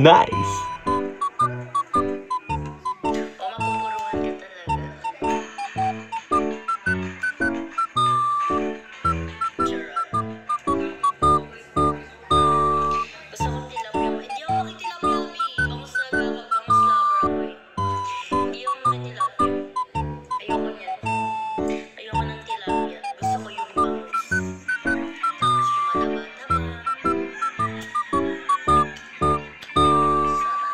Nice! O mapupuruan ka talaga. Charot. Gusto kong tilapia mo. Hindi ako makitilapia, Abi. Bangus talaga ako. Bangus lover ako eh. Hindi ako makitilapia. Ayoko niyan. Ayoko ng tilapia. Gusto ko yung bangus. Tapos yung malaba-laba. Sarap.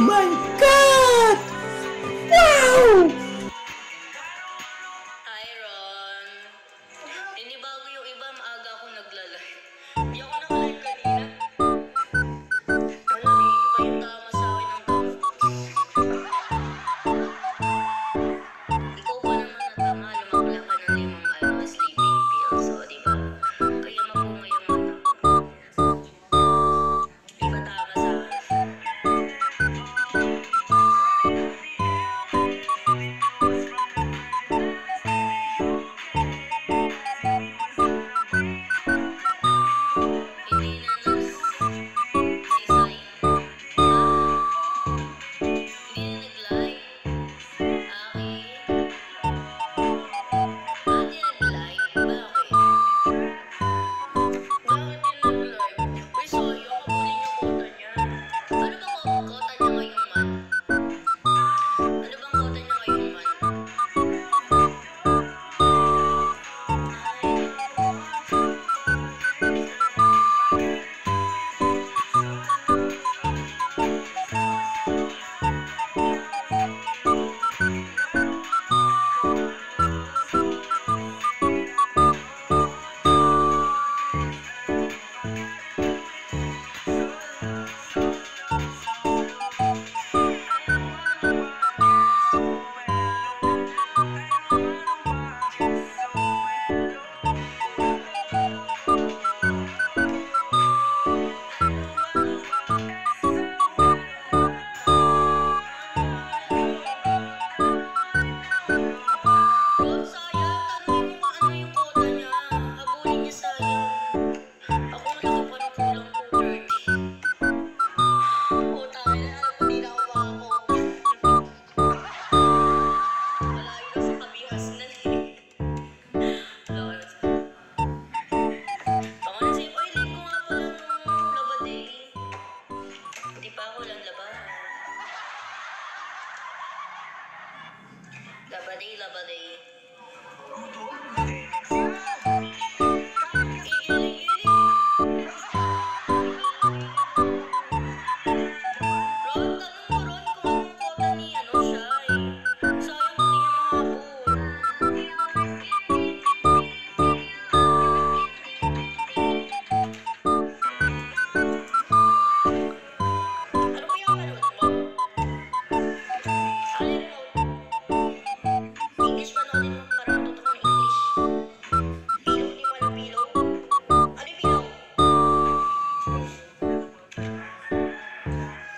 my God! Wow! Hi, Ron. Hindi bago yung iba, maaga ako nagla-live. Hindi ako naka-live kanina. Wala eh, iba yung tama sa akin ng gamot. Ikaw pa naman natama, lumakla ka ng 5 sleeping pills, so diba? Kaya mabunga yung mata ko. Di ba tama sa akin? Hindi na nagsisay. Hindi na nag-live. Okay. Hindi nag-live? Bakit? Bakit di nag-live? Uy, sayang, habulin yung kota niya. Ano bang kota niya ngayong month? Ano bang kota niya ngayong month? Ron, sayang. Tanungin mo nga ano yung kota niya. Habulin niya, sayang. Ako malaki pa ng kulang ko, 30. Kota na, alam ko di na ako makakota. Malayo na sa kabihas na eh. Lord. Baka na sa'yo, oy, late ko nga pala nung Laba Day. Hindi pa ako lang labahan. Laba Day, Laba Day. Iiling-iling. Ron, tanong mo Ron kung anong kota ni Shai. Sayang hindi niya mahabol. Ano ba yung panood mo? Alin mo? English panoodin mo para matuto ka ng English. Pilog, di mo alam pilog? Ano yung pilog?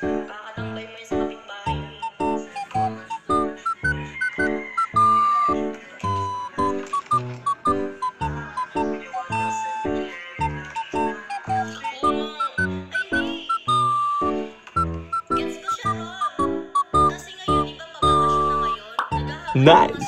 Kakatambay mo yun sa kapitbahay mo eh. Oo nga. Ay, hindi. Gets ko siya, Ron. Kasi ngayon, di ba pabakasyon na ngayon? Naghahabol Nice.